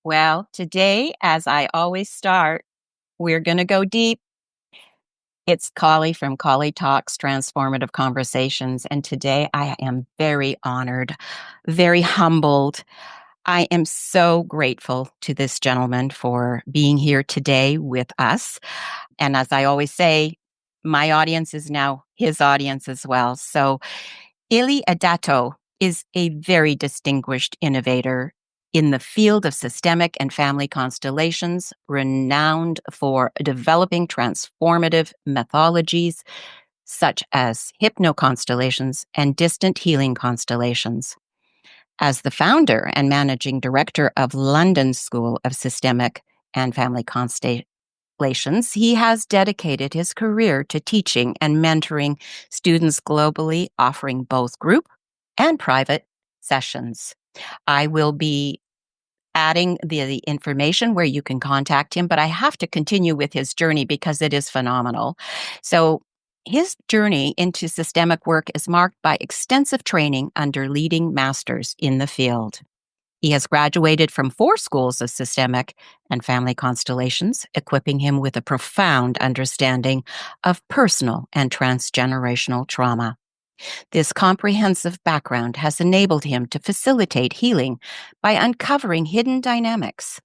Well, today, as I always start, we're going to go deep. It's Colli from Colli Talks, Transformative Conversations. And today I am very honored, very humbled. I am so grateful to this gentleman for being here today with us. And as I always say, my audience is now his audience as well. So IIIi Adato is a very distinguished innovator in the field of systemic and family constellations, renowned for developing transformative methodologies such as hypno-constellations and distant healing constellations. As the founder and managing director of London School of Systemic and Family Constellations, he has dedicated his career to teaching and mentoring students globally, offering both group and private sessions. I will be adding the information where you can contact him, but I have to continue with his journey because it is phenomenal. So his journey into systemic work is marked by extensive training under leading masters in the field. He has graduated from 4 schools of systemic and family constellations, equipping him with a profound understanding of personal and transgenerational trauma. This comprehensive background has enabled him to facilitate healing by uncovering hidden dynamics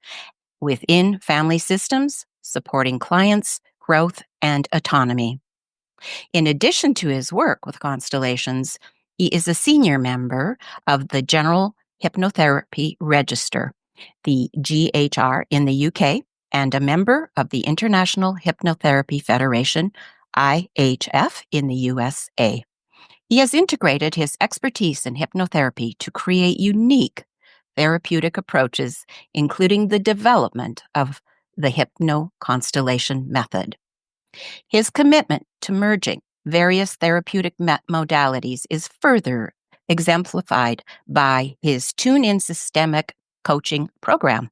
within family systems, supporting clients' growth and autonomy. In addition to his work with constellations, he is a senior member of the General Hypnotherapy Register, the GHR in the UK, and a member of the International Hypnotherapy Federation, IHF, in the USA. He has integrated his expertise in hypnotherapy to create unique therapeutic approaches, including the development of the hypno-constellation method. His commitment to merging various therapeutic modalities is further exemplified by his Tune-In Systemic Coaching program.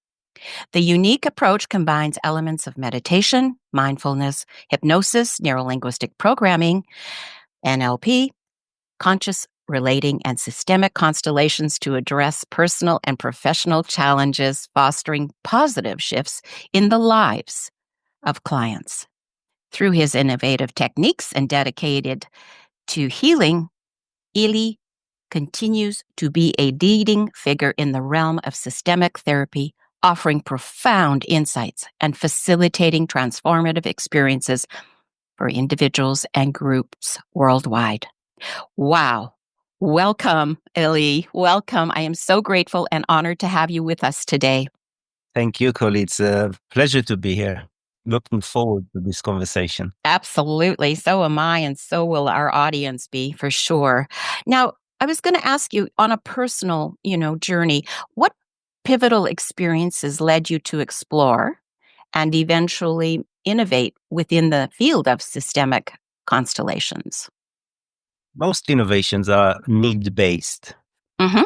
The unique approach combines elements of meditation, mindfulness, hypnosis, neurolinguistic programming, NLP, conscious relating, and systemic constellations to address personal and professional challenges, fostering positive shifts in the lives of clients. Through his innovative techniques and dedicated to healing, IIIi continues to be a leading figure in the realm of systemic therapy, offering profound insights and facilitating transformative experiences for individuals and groups worldwide. Wow. Welcome, IIIi. Welcome. I am so grateful and honored to have you with us today. Thank you, Colli. It's a pleasure to be here. Looking forward to this conversation. Absolutely. So am I, and so will our audience be for sure. Now, I was going to ask you on a personal, journey, what pivotal experiences led you to explore and eventually innovate within the field of systemic constellations? Most innovations are need-based. Mm-hmm.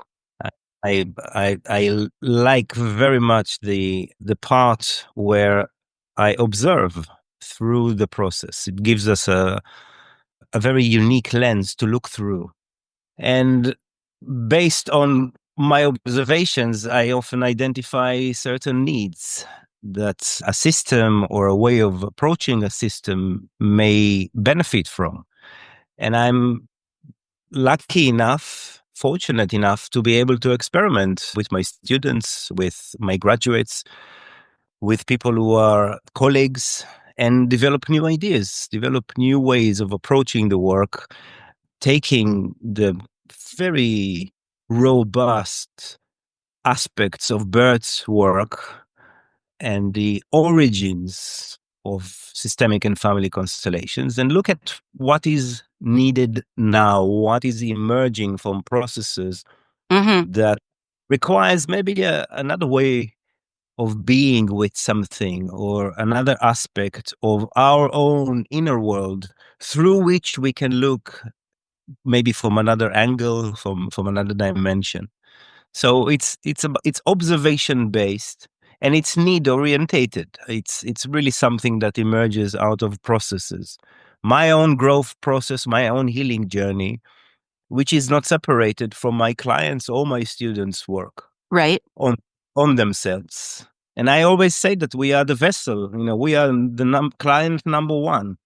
I like very much the part where I observe through the process. It gives us a very unique lens to look through. And based on my observations, I often identify certain needs that a system or a way of approaching a system may benefit from. And I'm lucky enough, fortunate enough to be able to experiment with my students, with my graduates, with people who are colleagues, and develop new ideas, develop new ways of approaching the work, taking the very robust aspects of Bert's work and the origins of systemic and family constellations and look at what is needed now, what is emerging from processes Mm-hmm. that requires maybe another way of being with something or another aspect of our own inner world through which we can look maybe from another angle, from another dimension. So it's observation based and it's need orientated. It's really something that emerges out of processes. My own growth process, my own healing journey, which is not separated from my clients or my students' work Right. on on themselves. And I always say that we are the vessel, we are the client number one.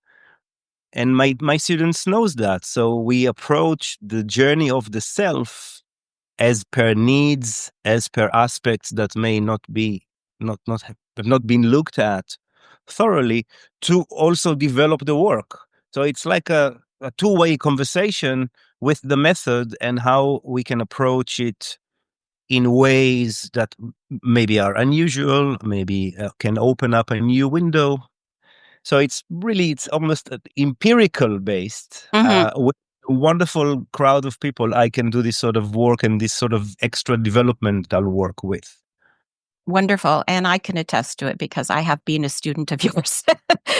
And my students knows that. So we approach the journey of the self as per needs, as per aspects that may not be, have not been looked at thoroughly, to also develop the work. So it's like a two-way conversation with the method and how we can approach it in ways that maybe are unusual, maybe can open up a new window. So it's almost empirical based. Hmm. With a wonderful crowd of people, I can do this sort of work and this sort of extra developmental work with. Wonderful. And I can attest to it because I have been a student of yours.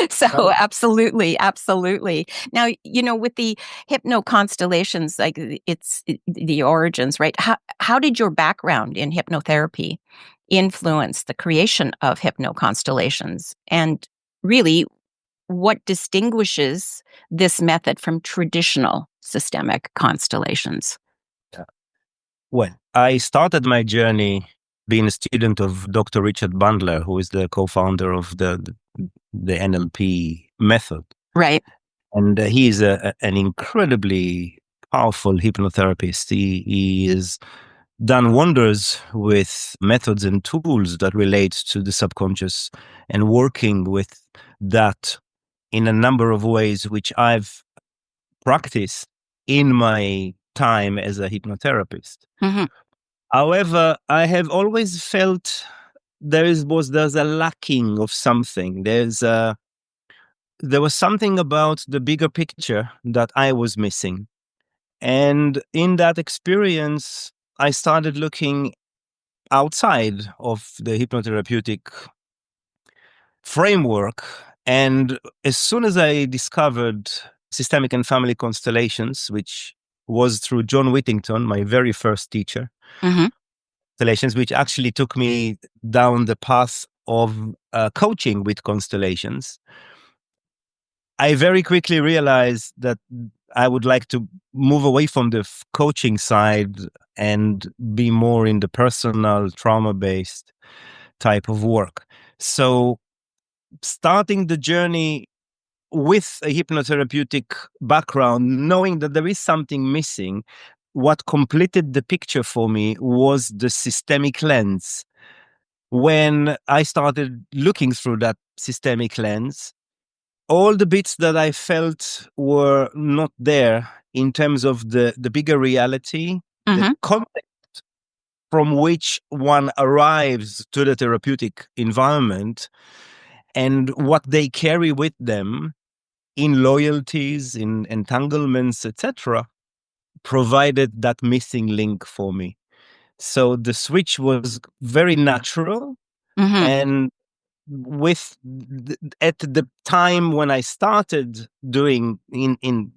So Oh, absolutely, absolutely. Now, with the hypno-constellations, like the origins, right? How did your background in hypnotherapy influence the creation of hypno-constellations? And really, what distinguishes this method from traditional systemic constellations? yeah. Well, I started my journey being a student of Dr. Richard Bandler, who is the co-founder of the NLP method. Right. And he is an incredibly powerful hypnotherapist. He has done wonders with methods and tools that relate to the subconscious and working with that in a number of ways, which I've practiced in my time as a hypnotherapist. Hmm. However, I have always felt there's a lacking of something. There was something about the bigger picture that I was missing. And in that experience, I started looking outside of the hypnotherapeutic framework. And as soon as I discovered systemic and family constellations, which was through John Whittington, my very first teacher, Hmm. constellations, which actually took me down the path of coaching with constellations, I very quickly realized that I would like to move away from the coaching side and be more in the personal trauma based type of work. So, starting the journey with a hypnotherapeutic background, knowing that there is something missing, what completed the picture for me was the systemic lens. When I started looking through that systemic lens, all the bits that I felt were not there in terms of the bigger reality, the Hmm. context from which one arrives to the therapeutic environment, and what they carry with them in loyalties, in entanglements, etc., provided that missing link for me. So the switch was very natural. Hmm. And at the time when I started doing in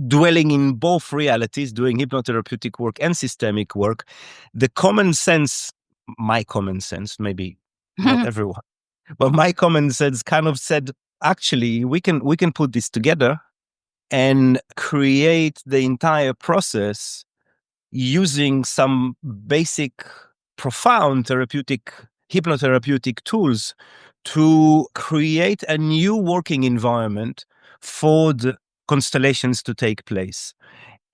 dwelling in both realities, doing hypnotherapeutic work and systemic work, the common sense, my common sense, maybe not everyone, but my common sense kind of said, actually, we can put this together and create the entire process using some basic, profound therapeutic, hypnotherapeutic tools to create a new working environment for the constellations to take place.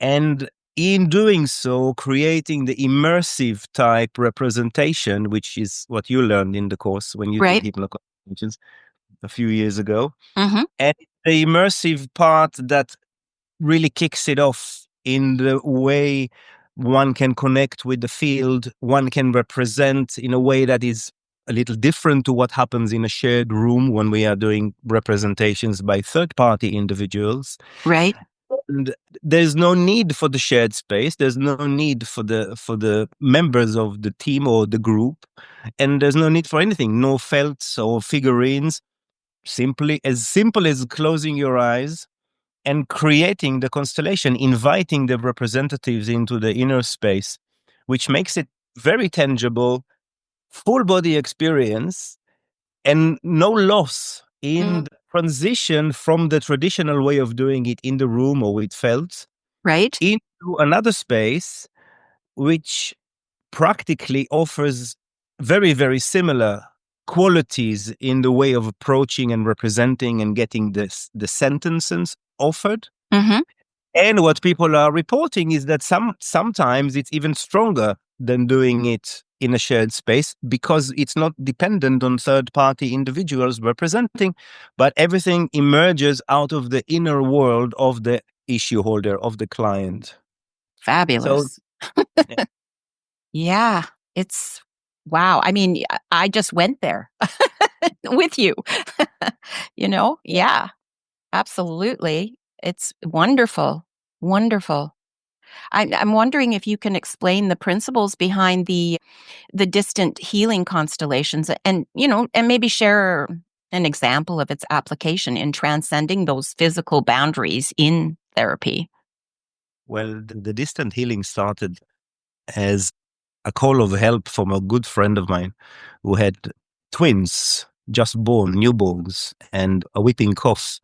And in doing so, creating the immersive type representation, which is what you learned in the course when you did Right. hypnoconstellations a few years ago. Hmm. And the immersive part that really kicks it off in the way one can connect with the field, one can represent in a way that is a little different to what happens in a shared room when we are doing representations by third party individuals. Right. And there's no need for the shared space, there's no need for the members of the team or the group, and there's no need for anything, no felts or figurines. Simple as closing your eyes and creating the constellation, inviting the representatives into the inner space, which makes it very tangible, full body experience, and no loss in Mm. the transition from the traditional way of doing it in the room or with felt Right. into another space, which practically offers very, very similar qualities in the way of approaching and representing and getting the sentences offered. Hmm. And what people are reporting is that sometimes it's even stronger than doing it in a shared space because it's not dependent on third party individuals representing, but everything emerges out of the inner world of the issue holder, of the client. So, Fabulous. yeah. Yeah, it's wow. I mean, I just went there with you. Yeah, absolutely. It's wonderful. Wonderful. I'm wondering if you can explain the principles behind the distant healing constellations and maybe share an example of its application in transcending those physical boundaries in therapy. Well, the distant healing started as a call of help from a good friend of mine who had twins, just born, newborns, and a whipping cough.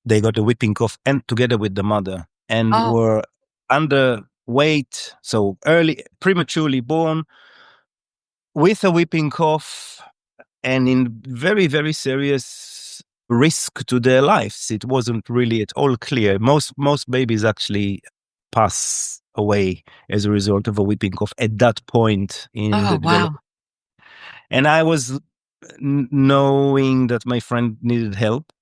They got a whipping cough and together with the mother and Oh, were underweight, so early, prematurely born with a whipping cough and in very, very serious risk to their lives. It wasn't really at all clear. Most babies actually pass away as a result of a whipping cough at that point in oh, the wow. development. And I was knowing that my friend needed help,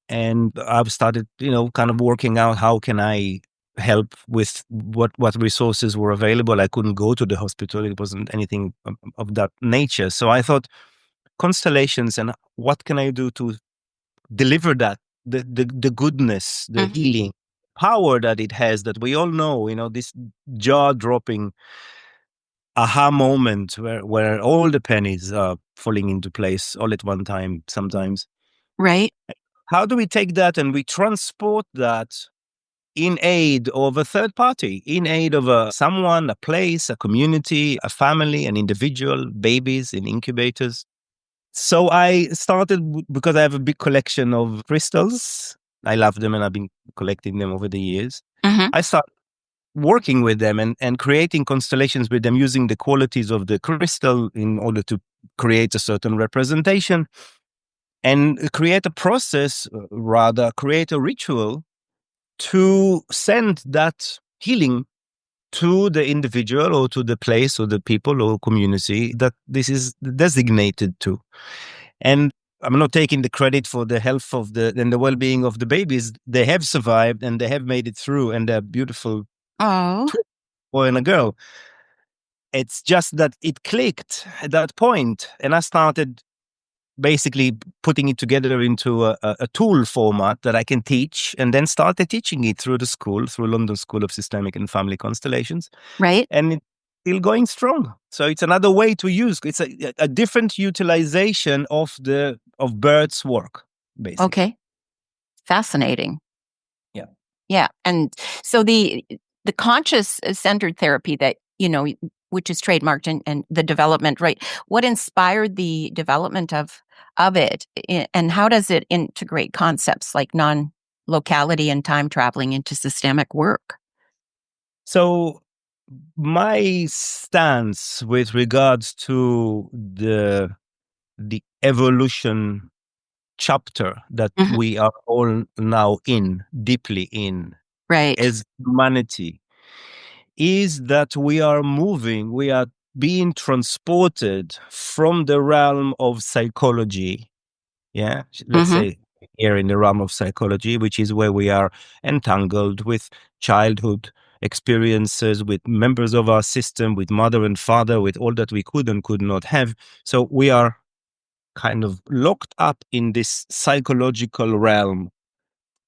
and I've started, kind of working out how can I help with what resources were available. I couldn't go to the hospital; it wasn't anything of that nature. So I thought constellations and what can I do to deliver that the goodness, the Mhm. healing power that it has that we all know. This jaw dropping aha moment where all the pennies are falling into place all at one time sometimes. Right. How do we take that and we transport that in aid of a third party, in aid of someone, a place, a community, a family, an individual, babies in incubators? So I started because I have a big collection of crystals. I love them and I've been collecting them over the years. Hmm. I started working with them and creating constellations with them using the qualities of the crystal in order to create a certain representation and create a process, rather, create a ritual to send that healing to the individual or to the place or the people or community that this is designated to. And I'm not taking the credit for the health of and the well-being of the babies. They have survived and they have made it through, and they're beautiful Oh, twin boy and a girl. It's just that it clicked at that point, and I started basically putting it together into a tool format that I can teach, and then started teaching it through the school, through London School of Systemic and Family Constellations, right. and it's still going strong. So it's another way to use. It's a different utilization of Bert's work, basically. Okay. Fascinating. Yeah. Yeah. And so the conscious centered therapy that, which is trademarked and the development, right? What inspired the development of it and how does it integrate concepts like non-locality and time traveling into systemic work? So my stance with regards to the evolution chapter that Mhm. we are all now in, deeply in, Right. as humanity, is that we are being transported from the realm of psychology. Yeah, let's Hmm. say here in the realm of psychology, which is where we are entangled with childhood experiences, with members of our system, with mother and father, with all that we could and could not have. So we are kind of locked up in this psychological realm.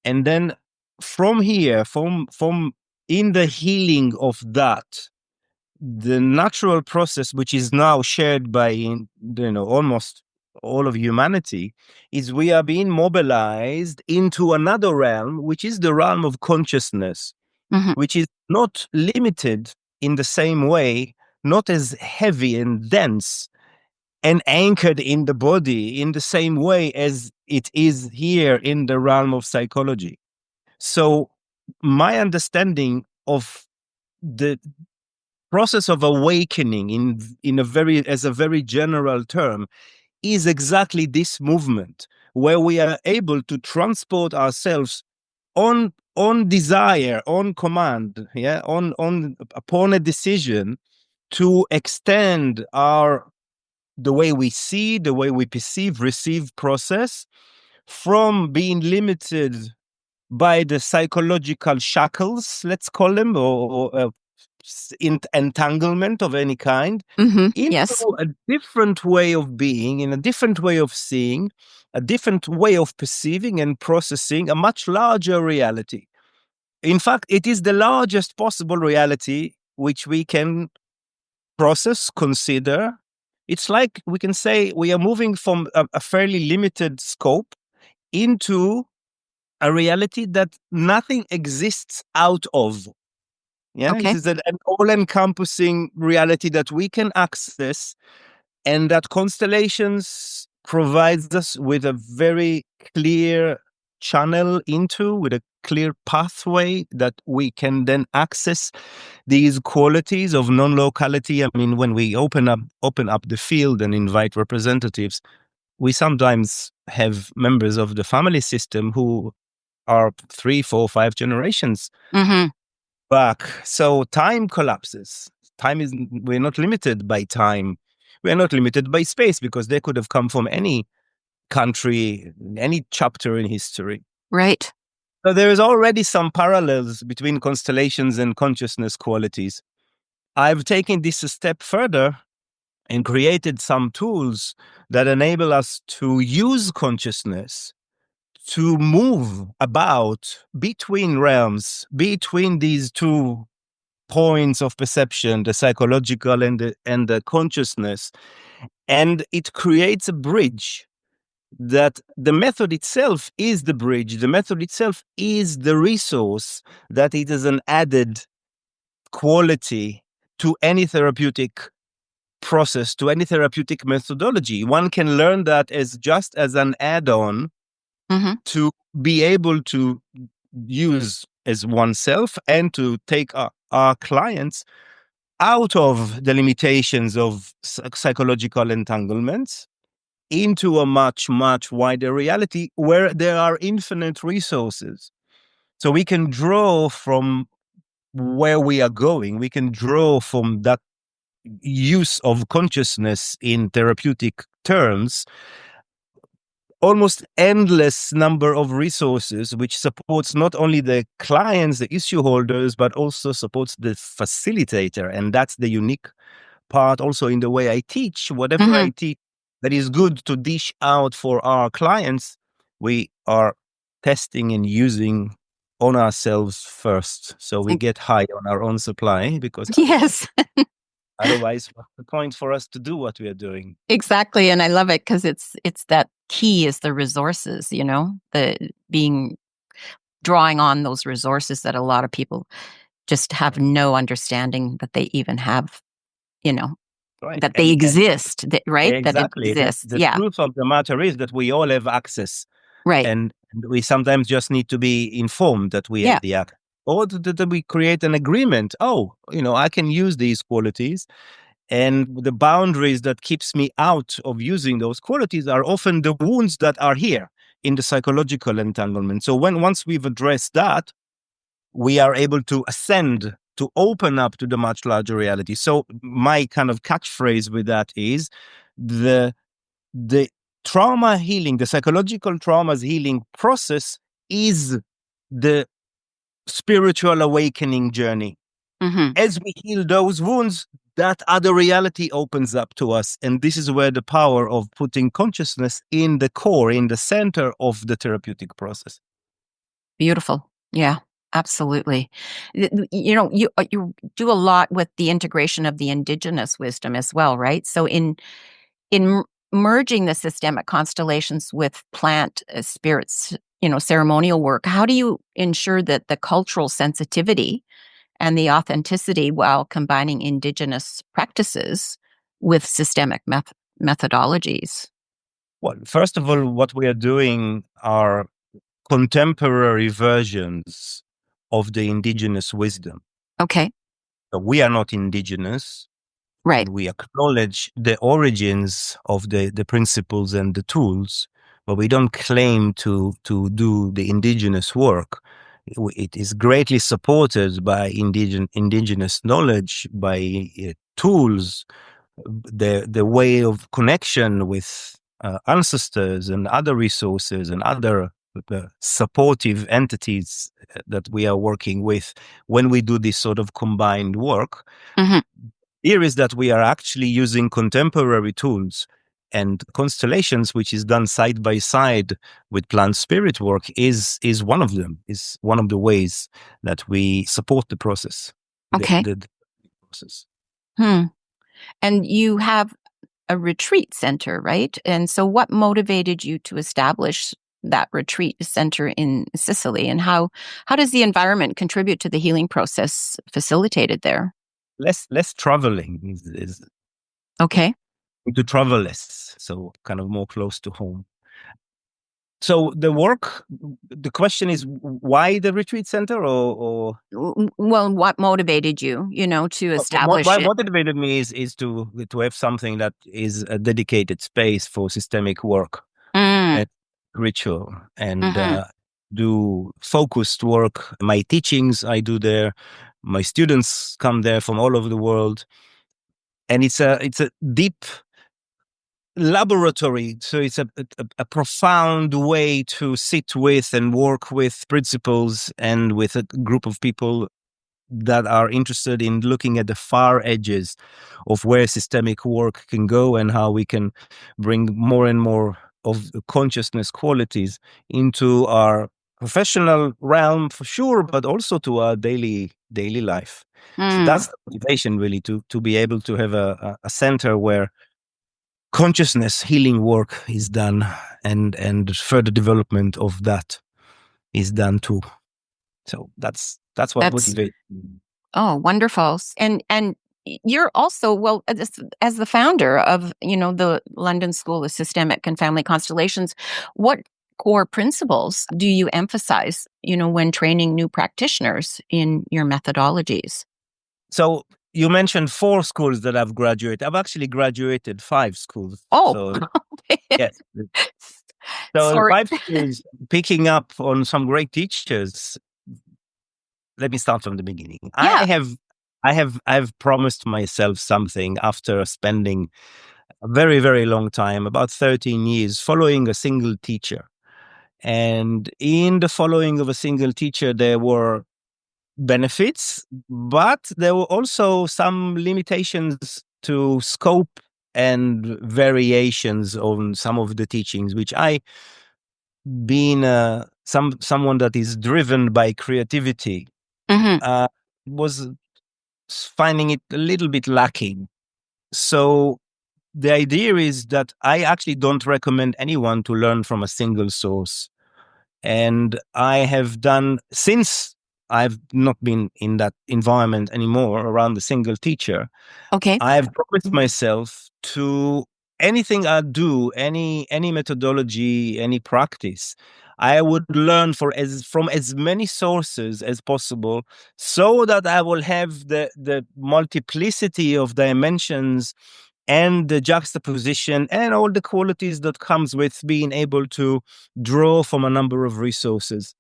And then from here, from in the healing of that, the natural process, which is now shared by almost all of humanity, is we are being mobilized into another realm, which is the realm of consciousness, Hmm. which is not limited in the same way, not as heavy and dense and anchored in the body in the same way as it is here in the realm of psychology. So my understanding of the process of awakening in a very, as a very general term, is exactly this movement where we are able to transport ourselves on desire, on command, yeah, on upon a decision to extend our the way we see, the way we perceive, receive process from being limited by the psychological shackles, let's call them, or entanglement of any kind, into Yes. a different way of being, in a different way of seeing, a different way of perceiving and processing a much larger reality. In fact, it is the largest possible reality which we can process, consider. It's like we can say we are moving from a fairly limited scope into a reality that nothing exists out of. Yeah, this Okay. is an all-encompassing reality that we can access, and that constellations provides us with a very clear channel into, with a clear pathway that we can then access these qualities of non-locality. I mean, when we open up the field and invite representatives, we sometimes have members of the family system who are 3, 4, 5 generations Mm-hmm. back. So time collapses. We're not limited by time. We're not limited by space, because they could have come from any country, any chapter in history. Right. So there is already some parallels between constellations and consciousness qualities. I've taken this a step further and created some tools that enable us to use consciousness to move about between realms, between these two points of perception, the psychological and the consciousness. And it creates a bridge that the method itself is the bridge. The method itself is the resource, that it is an added quality to any therapeutic process, to any therapeutic methodology. One can learn that as just as an add-on Mm-hmm. to be able to use as oneself, and to take our clients out of the limitations of psychological entanglements into a much, much wider reality where there are infinite resources. So we can draw from where we are going. We can draw from that use of consciousness in therapeutic terms, almost endless number of resources, which supports not only the clients, the issue holders, but also supports the facilitator. And that's the unique part also in the way I teach. Whatever Mm-hmm. I teach that is good to dish out for our clients, we are testing and using on ourselves first. So we get high on our own supply, because Yes. otherwise, what's the point for us to do what we are doing? Exactly. And I love it because it's that key is the resources, the being drawing on those resources that a lot of people just have no understanding that they even have, you know, Right. that they And exist, right? That it exactly. exists. The Yeah. truth of the matter is that we all have access, Right. and we sometimes just need to be informed that we Yeah. have the access. Or that we create an agreement. Oh, I can use these qualities, and the boundaries that keeps me out of using those qualities are often the wounds that are here in the psychological entanglement. So once we've addressed that, we are able to ascend, to open up to the much larger reality. So my kind of catchphrase with that is the the trauma healing, the psychological traumas healing process is the spiritual awakening journey. Mm-hmm. As we heal those wounds, that other reality opens up to us. And this is where the power of putting consciousness in the core, in the center of the therapeutic process. Beautiful. Yeah, absolutely. You do a lot with the integration of the indigenous wisdom as well, right? So in merging the systemic constellations with plant spirits, ceremonial work, how do you ensure that the cultural sensitivity and the authenticity while combining indigenous practices with systemic methodologies? Well, first of all, what we are doing are contemporary versions of the indigenous wisdom. Okay. We are not indigenous, Right. and we acknowledge the origins of the principles and the tools, but we don't claim to do the indigenous work. It is greatly supported by indigenous knowledge, by tools, the way of connection with ancestors and other resources and other supportive entities that we are working with when we do this sort of combined work. Mm-hmm. Here is that we are actually using contemporary tools, and constellations, which is done side by side with plant spirit work, is one of them, is one of the ways that we support the process, Okay. the process. Hmm. And you have a retreat center, right? And so what motivated you to establish that retreat center in Sicily, and how does the environment contribute to the healing process facilitated there? Less traveling is Okay. to travel less, so kind of more close to home. So the work, the question is why the retreat center, or Well, what motivated you, to establish what it? motivated me is to have something that is a dedicated space for systemic work Mm, and ritual, and mm-hmm, do focused work. My teachings I do there. My students come there from all over the world, and it's a deep laboratory. So it's a profound way to sit with and work with principles and with a group of people that are interested in looking at the far edges of where systemic work can go and how we can bring more and more of the consciousness qualities into our professional realm for sure, but also to our daily life. So mm. that's the motivation, really, to be able to have a center where consciousness healing work is done, and further development of that is done too. So that's what That's motivates me. Oh, wonderful. And you're also, well, as the founder of, the London School of Systemic and Family Constellations, what core principles do you emphasize, when training new practitioners in your methodologies? So you mentioned 4 schools that I've graduated. I've actually graduated 5 schools. Oh, So yes. So sorry. 5 schools, picking up on some great teachers. Let me start from the beginning. Yeah. I've promised myself something after spending a very, very long time, about 13 years, following a single teacher. And in the following of a single teacher, there were benefits, but there were also some limitations to scope and variations on some of the teachings, which I, being someone that is driven by creativity, Hmm. uh, was finding it a little bit lacking. So the idea is that I actually don't recommend anyone to learn from a single source. And I have done, since I've not been in that environment anymore around a single teacher, Okay. I've promised myself to anything I do, any methodology, any practice, I would learn from as many sources as possible, so that I will have the multiplicity of dimensions and the juxtaposition and all the qualities that comes with being able to draw from a number of resources.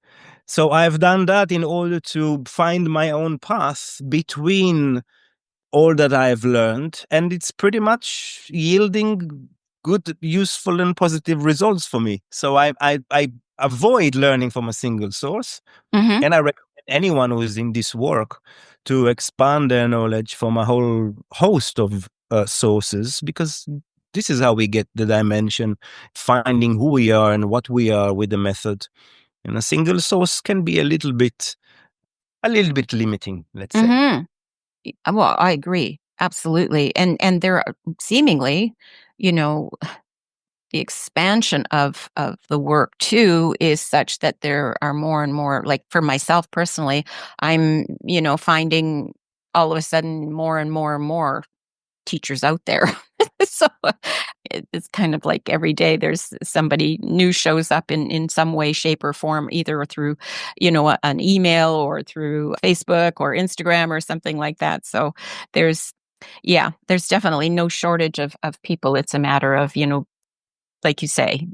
So I've done that in order to find my own path between all that I've learned, and it's pretty much yielding good, useful, and positive results for me. So I avoid learning from a single source, Hmm. and I recommend anyone who is in this work to expand their knowledge from a whole host of sources, because this is how we get the dimension, finding who we are and what we are with the method. And a single source can be a little bit limiting, let's say. Hmm. Well, I agree. Absolutely. And there are seemingly, you know, the expansion of the work too is such that there are more and more, like for myself personally, I'm, finding all of a sudden more and more and more teachers out there. So it's kind of like every day there's somebody new shows up in some way, shape, or form, either through, an email or through Facebook or Instagram or something like that. So there's, yeah, there's definitely no shortage of people. It's a matter of, like you say,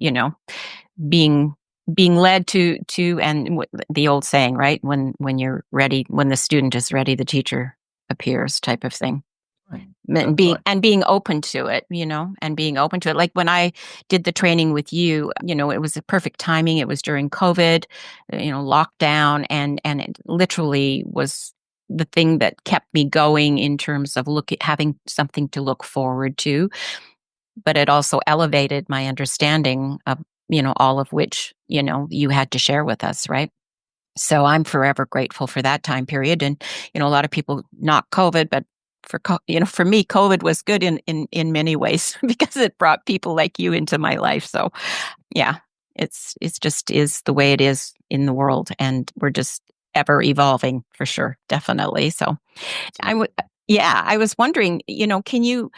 being being led to and the old saying, right? When you're ready, when the student is ready, the teacher appears, type of thing. Right. And That's right. being open to it, and being open to it. Like when I did the training with you, it was a perfect timing. It was during COVID, lockdown, and it literally was the thing that kept me going in terms of having something to look forward to. But it also elevated my understanding of, all of which, you had to share with us, right? So I'm forever grateful for that time period. And, a lot of people knock COVID, but for me, COVID was good in many ways because it brought people like you into my life. So yeah, it's just is the way it is in the world. And we're just ever evolving for sure. Definitely. So I would, yeah, I was wondering, can you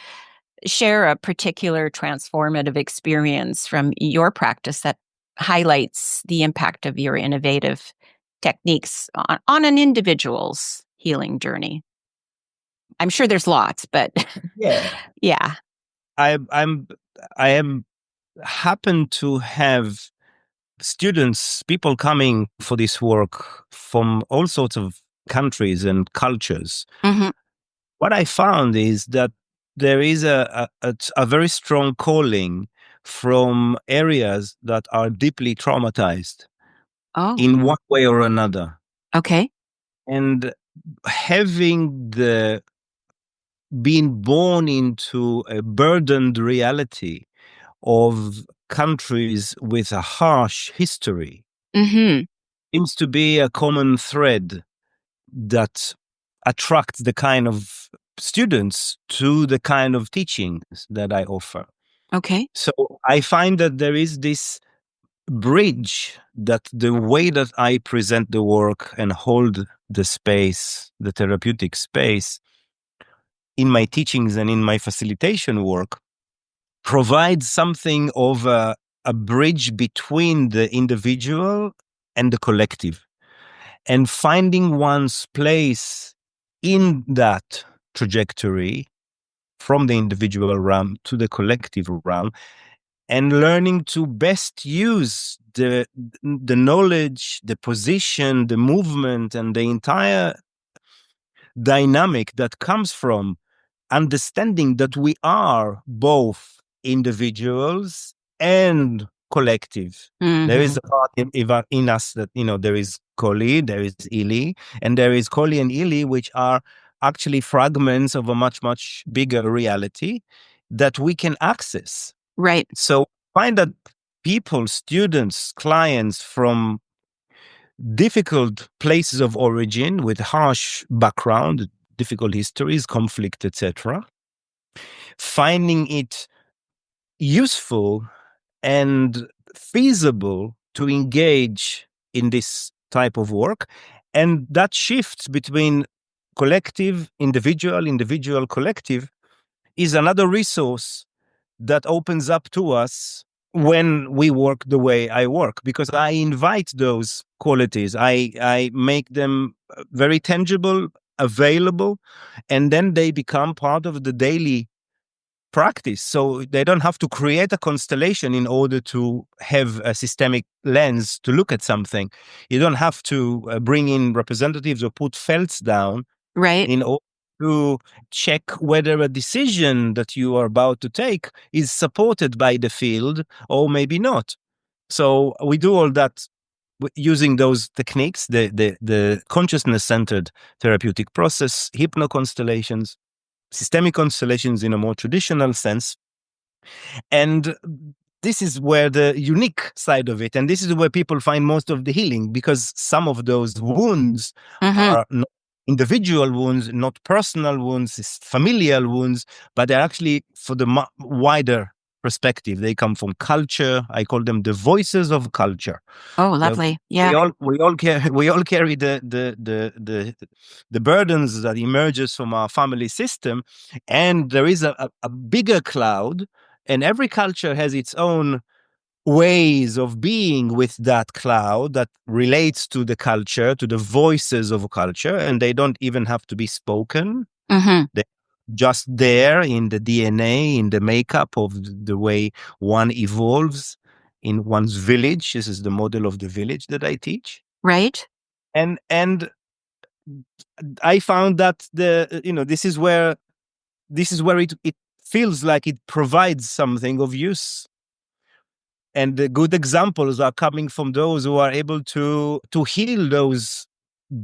share a particular transformative experience from your practice that highlights the impact of your innovative techniques on an individual's healing journey? I'm sure there's lots, but Yeah. yeah. I'm I am happen to have students, people coming for this work from all sorts of countries and cultures. Hmm. What I found is that there is a very strong calling from areas that are deeply traumatized Oh, in one way or another. okay. And having the being born into a burdened reality of countries with a harsh history Hmm. seems to be a common thread that attracts the kind of students to the kind of teachings that I offer. Okay. So I find that there is this bridge that the way that I present the work and hold the space, the therapeutic space in my teachings and in my facilitation work provides something of a bridge between the individual and the collective, and finding one's place in that trajectory from the individual realm to the collective realm, and learning to best use the knowledge, the position, the movement, and the entire dynamic that comes from understanding that we are both individuals and collective. There Hmm. is a part in us that, there is Colli, there is IIIi, and there is Colli and IIIi, which are actually fragments of a much, much bigger reality that we can access. Right. So find that people, students, clients from difficult places of origin with harsh background, difficult histories, conflict, etc., finding it useful and feasible to engage in this type of work. And that shifts between collective, individual, collective is another resource that opens up to us when we work the way I work, because I invite those qualities. I make them very tangible, available, and then they become part of the daily practice. So they don't have to create a constellation in order to have a systemic lens to look at something. You don't have to bring in representatives or put felts down Right. in order to check whether a decision that you are about to take is supported by the field or maybe not. So we do all that using those techniques, the consciousness centered therapeutic process, hypno-constellations, systemic constellations in a more traditional sense. And this is where the unique side of it, and this is where people find most of the healing, because some of those wounds Hmm. are not individual wounds, not personal wounds, it's familial wounds, but they're actually for the wider perspective. They come from culture. I call them the voices of culture. Oh, So lovely. Yeah. we all carry the burdens that emerges from our family system, and there is a bigger cloud, and every culture has its own ways of being with that cloud that relates to the culture, to the voices of culture, and they don't even have to be spoken. Hmm. They're just there in the DNA, in the makeup of the way one evolves in one's village. This is the model of the village that I teach. Right. And I found that this is where it feels like it provides something of use. And the good examples are coming from those who are able to heal those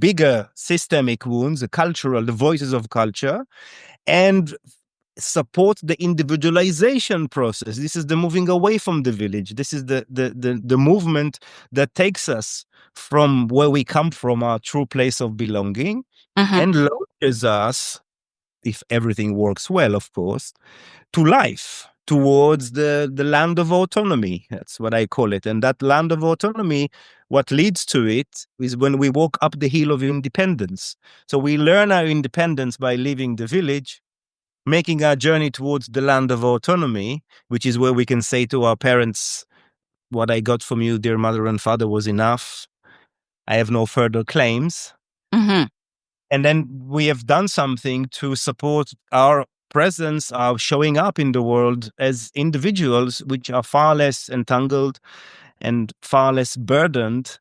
bigger systemic wounds, the voices of culture, and support the individualization process. This is the moving away from the village. This is the movement that takes us from where we come from, our true place of belonging, Hmm. and launches us, if everything works well, of course, to life, towards the land of autonomy. That's what I call it. And that land of autonomy, what leads to it is when we walk up the hill of independence. So we learn our independence by leaving the village, making our journey towards the land of autonomy, which is where we can say to our parents, what I got from you, dear mother and father, was enough. I have no further claims. Hmm. And then we have done something to support our presence, our showing up in the world as individuals, which are far less entangled and far less burdened,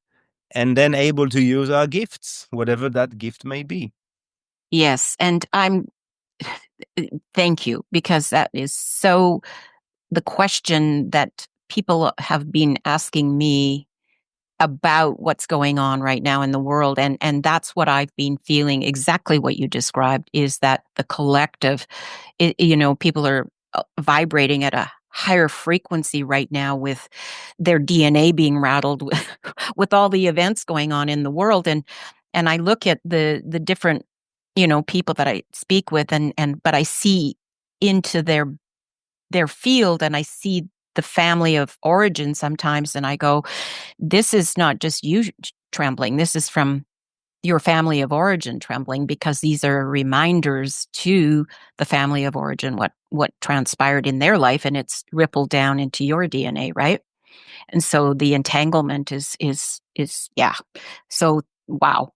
and then able to use our gifts, whatever that gift may be. Yes. And thank you, because that is so the question that people have been asking me about what's going on right now in the world, and that's what I've been feeling. Exactly what you described is that the collective, people are vibrating at a higher frequency right now with their DNA being rattled with all the events going on in the world, and I look at the different people that I speak with, and but I see into their field, and I see the family of origin sometimes, and I go, this is not just you trembling. This is from your family of origin trembling, because these are reminders to the family of origin what transpired in their life, and it's rippled down into your DNA, right? And so the entanglement is yeah. So wow.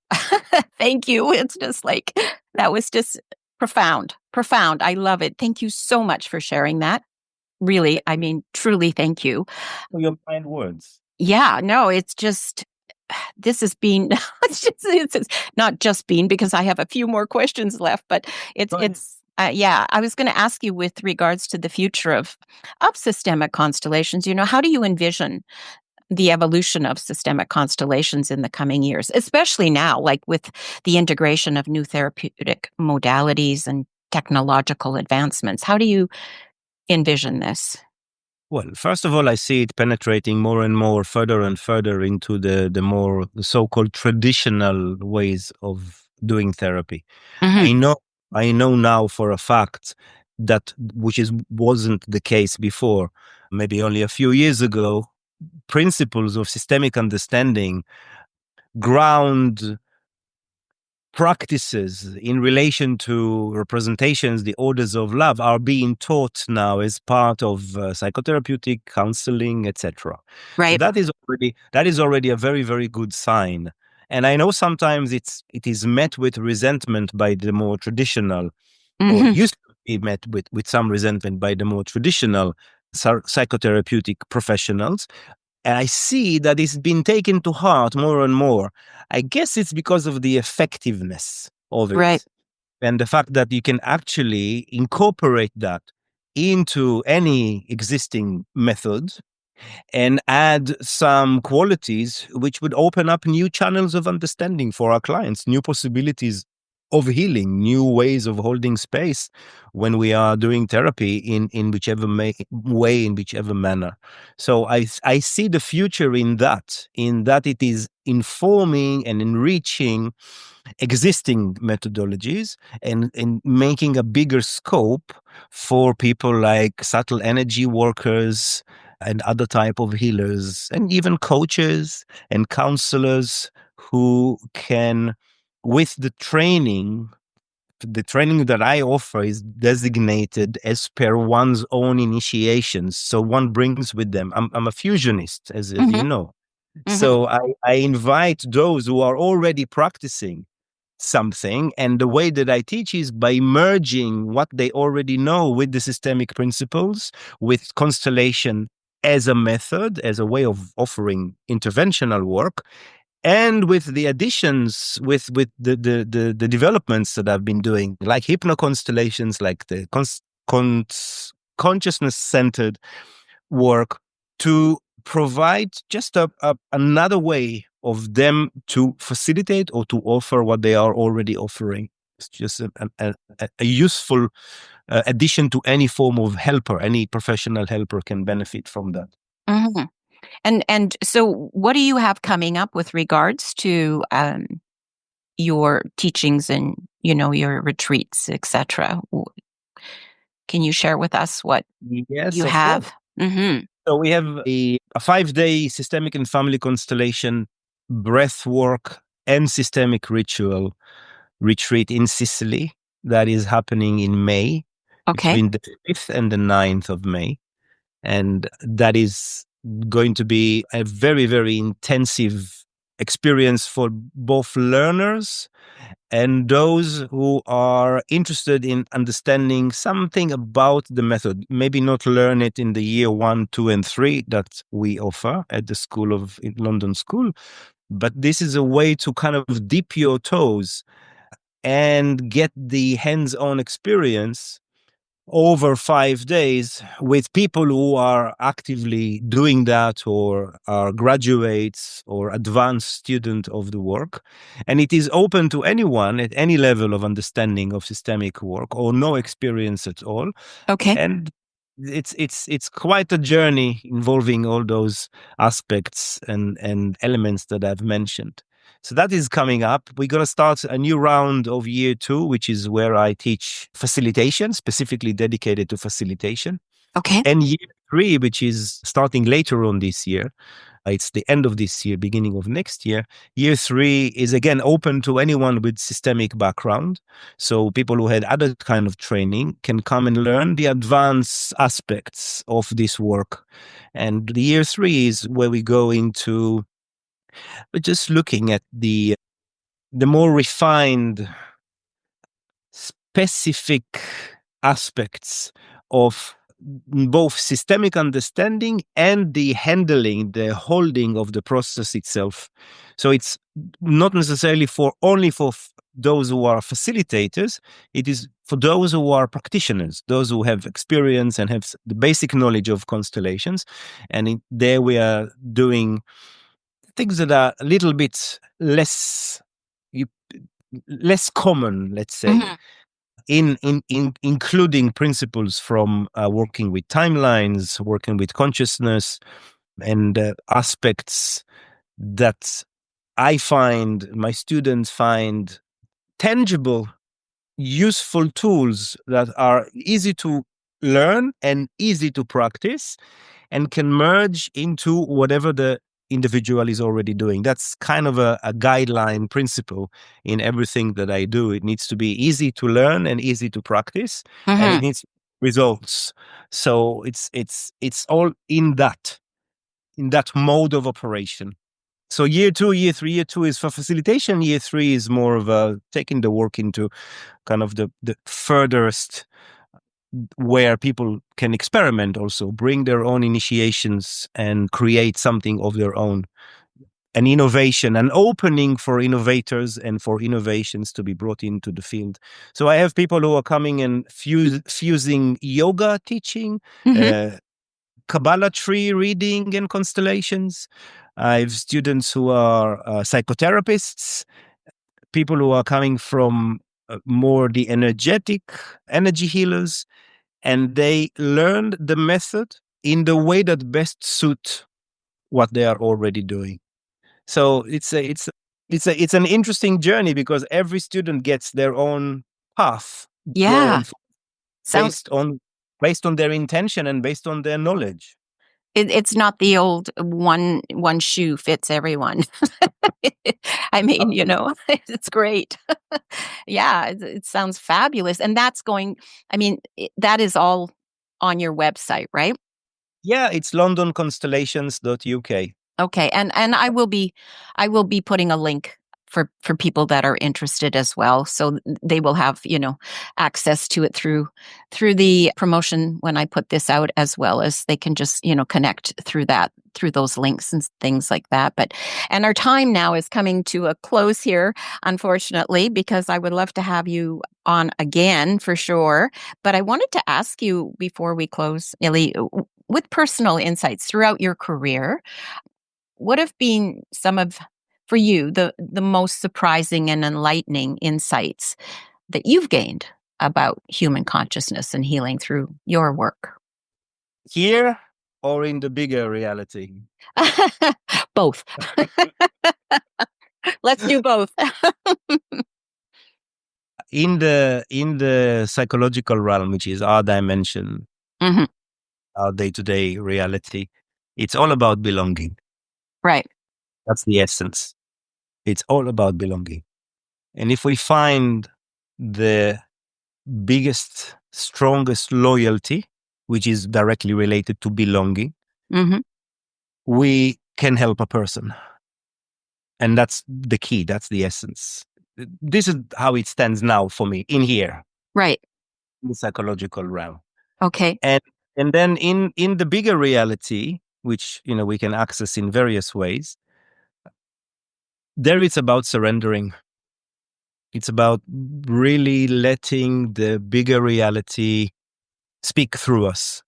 Thank you. It's just like that was just profound. Profound. I love it. Thank you so much for sharing that. Really, I mean, truly thank you. For your kind words. Yeah, no, it's just this has been it's not just been, because I have a few more questions left, but Right. it's yeah, I was going to ask you with regards to the future of systemic constellations. How do you envision the evolution of systemic constellations in the coming years, especially now, like with the integration of new therapeutic modalities and technological advancements? How do you envision this? Well, first of all, I see it penetrating more and more, further and further into the so-called traditional ways of doing therapy. Hmm. I know, I know now for a fact that wasn't the case before. Maybe only a few years ago, principles of systemic understanding ground practices in relation to representations, the orders of love, are being taught now as part of psychotherapeutic counseling, etc. So Right. that is already a very, very good sign. And I know sometimes it is met with resentment by the more traditional, or Hmm. used to be met with some resentment by the more traditional psychotherapeutic professionals. And I see that it's been taken to heart more and more. I guess it's because of the effectiveness of Right. it and the fact that you can actually incorporate that into any existing method and add some qualities which would open up new channels of understanding for our clients, new possibilities of healing, new ways of holding space when we are doing therapy in whichever way, in whichever manner. So I see the future in that it is informing and enriching existing methodologies and making a bigger scope for people like subtle energy workers and other type of healers and even coaches and counselors who can, with the training that I offer is designated as per one's own initiations. So one brings with them. I'm a fusionist, as you Mhm, know. mhm. So I invite those who are already practicing something. And the way that I teach is by merging what they already know with the systemic principles, with constellation as a method, as a way of offering interventional work, and with the additions, with the developments that I've been doing, like hypno-constellations, like the consciousness centered work, to provide just another way of them to facilitate or to offer what they are already offering. It's just a useful addition to any form of helper. Any professional helper can benefit from that. Mhm. And so what do you have coming up with regards to your teachings and your retreats, etc.? Can you share with us what Yes, you of have? course. Mm-hmm. So we have a 5-day systemic and family constellation breath work and systemic ritual retreat in Sicily that is happening in May, Okay. between the 5th and the 9th of May. And that is going to be a very, very intensive experience for both learners and those who are interested in understanding something about the method. Maybe not learn it in the year 1, 2, and 3 that we offer at the School of London School, but this is a way to kind of dip your toes and get the hands-on experience over 5 days with people who are actively doing that or are graduates or advanced student of the work. And it is open to anyone at any level of understanding of systemic work or no experience at all. Okay. And it's quite a journey involving all those aspects and elements that I've mentioned. So that is coming up. We're going to start a new round of year 2, which is where I teach facilitation, specifically dedicated to facilitation. Okay. And year 3, which is starting later on this year, it's the end of this year, beginning of next year. Year 3 is again open to anyone with systemic background. So people who had other kind of training can come and learn the advanced aspects of this work. And the year 3 is where we go into, we're just looking at the more refined, specific aspects of both systemic understanding and the handling, the holding of the process itself. So it's not necessarily for only for those who are facilitators. It is for those who are practitioners, those who have experience and have the basic knowledge of constellations. And there we are doing things that are a little bit you, less common, let's say, Mm-hmm. in including principles from working with timelines, working with consciousness, and aspects that I find my students find tangible, useful tools that are easy to learn and easy to practice and can merge into whatever the individual is already doing. That's kind of a guideline principle in everything that I do. It needs to be easy to learn and easy to practice, and Mm-hmm. it needs results. So it's all in that mode of operation. So year 2, year 3, year 2 is for facilitation. Year 3 is more of taking the work into kind of the furthest, where people can experiment, also bring their own initiations and create something of their own, an innovation, an opening for innovators and for innovations to be brought into the field. So I have people who are coming and fusing yoga teaching, Mm-hmm. uh, Kabbalah tree reading and constellations. I have students who are psychotherapists, people who are coming from more the energy healers, and they learned the method in the way that best suit what they are already doing. So it's an interesting journey because every student gets their own path Yeah. going Sounds based on based on their intention and based on their knowledge. it's not the old one shoe fits everyone. I mean, it's great. Yeah, it sounds fabulous. And that's going, I mean, that is all on your website, right? Yeah, it's londonconstellations.uk. Okay, and I will be putting a link for people that are interested as well, so they will have access to it through the promotion when I put this out, as well as they can just connect through those links and things like that. And our time now is coming to a close here, unfortunately, because I would love to have you on again for sure. But I wanted to ask you before we close, Illy, with personal insights throughout your career, what have been for you, the most surprising and enlightening insights that you've gained about human consciousness and healing through your work? Here or in the bigger reality? Both. Let's do both. In the psychological realm, which is our dimension, Hmm. our day-to-day reality, it's all about belonging. Right. That's the essence. It's all about belonging. And if we find the biggest, strongest loyalty, which is directly related to belonging, Hmm. we can help a person. And that's the key. That's the essence. This is how it stands now for me in here, Right. in the psychological realm. Okay. And and then in the bigger reality, which we can access in various ways, there it's about surrendering. It's about really letting the bigger reality speak through us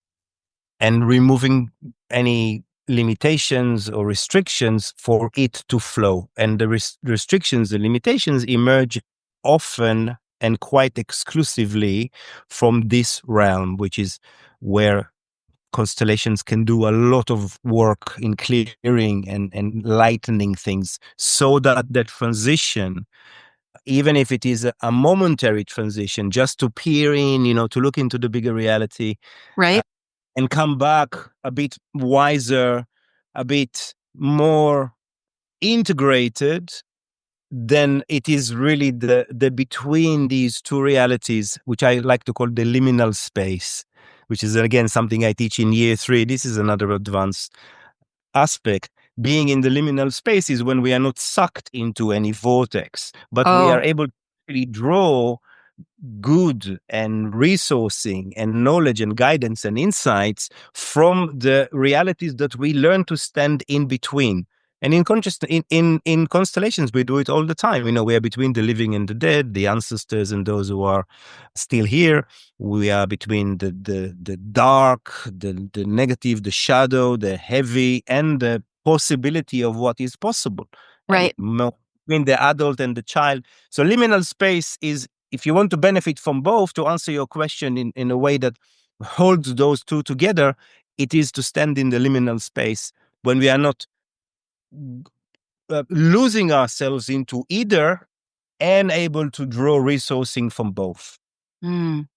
and removing any limitations or restrictions for it to flow. And the restrictions, the limitations emerge often and quite exclusively from this realm, which is where constellations can do a lot of work in clearing and lightening things so that the transition, even if it is a momentary transition, just to peer in, to look into the bigger reality, uh, Right. and come back a bit wiser, a bit more integrated, then it is really the between these two realities, which I like to call the liminal space, which is again something I teach in year 3. This is another advanced aspect. Being in the liminal space is when we are not sucked into any vortex, but we are Oh, able to really draw good and resourcing and knowledge and guidance and insights from the realities that we learn to stand in between. And in constellations, we do it all the time. We are between the living and the dead, the ancestors and those who are still here. We are between the dark, the negative, the shadow, the heavy, and the possibility of what is possible. And right. between the adult and the child. So liminal space is, if you want to benefit from both, to answer your question in a way that holds those two together, it is to stand in the liminal space when we are not losing ourselves into either and able to draw resourcing from both. Mm,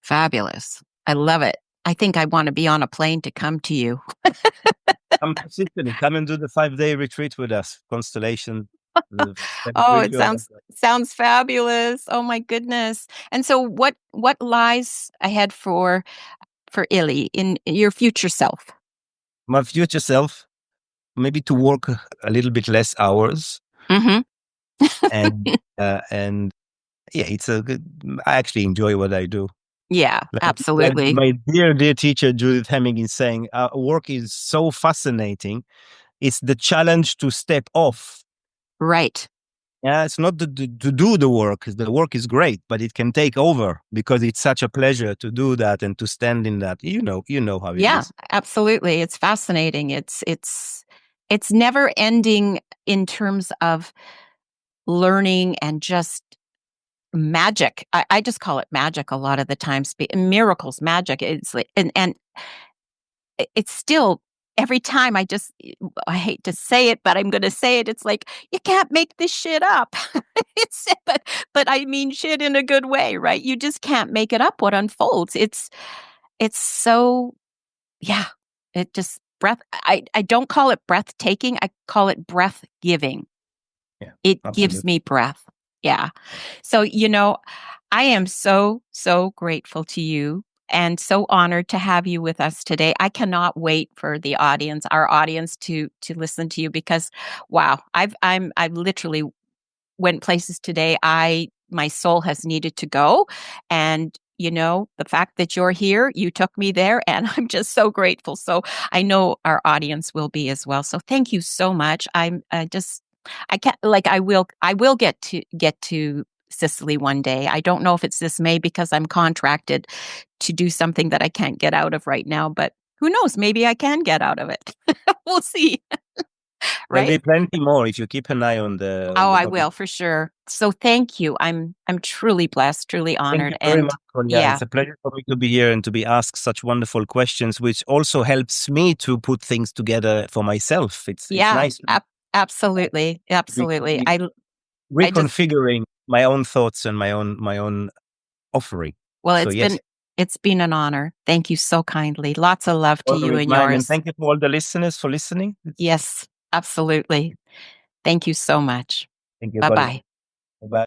fabulous. I love it. I think I want to be on a plane to come to you. Come and do the 5-day retreat with us, Constellation. Oh, it sounds fabulous. Oh my goodness. And so what lies ahead for Illy in your future self? My future self, maybe to work a little bit less hours, Mhm. and yeah, it's a good. I actually enjoy what I do. Yeah, Like absolutely. my dear teacher Judith Hemming is saying, work is so fascinating. It's the challenge to step off. Right. Yeah, it's not to do the work. The work is great, but it can take over because it's such a pleasure to do that and to stand in that. You know how it Yeah, is. absolutely. It's fascinating. It's never ending in terms of learning and just magic. I just call it magic a lot of the times. Miracles, magic. It's like, and it's still every time I hate to say it, but I'm going to say it. It's like you can't make this shit up. it's but I mean shit in a good way, right? You just can't make it up. What unfolds? It's so yeah. It just breath. I don't call it breathtaking. I call it breath giving. Yeah, It gives absolutely. me breath. Yeah. So, I am so, so grateful to you and so honored to have you with us today. I cannot wait for our audience to listen to you because wow, I've literally went places today my soul has needed to go. And the fact that you're here, you took me there, and I'm just so grateful. So I know our audience will be as well. So thank you so much. I can't like I will get to Sicily one day. I don't know if it's this May because I'm contracted to do something that I can't get out of right now, but who knows? Maybe I can get out of it. We'll see, There'll right? be plenty more if you keep an eye on Oh, the I public. will for sure. So thank you. I'm truly blessed, truly Thank you honored. very And much, Konya. yeah, It's a pleasure for me to be here and to be asked such wonderful questions, which also helps me to put things together for myself. It's yeah, nice to absolutely. Absolutely. be I just reconfiguring my own thoughts and my own offering. well, So yes, it's been an honor. Thank you so kindly. Lots of love to honor you is and mine, and yours. thank you to all the listeners for listening. Yes, absolutely. Thank you so much. Thank you. Bye. Bye-bye.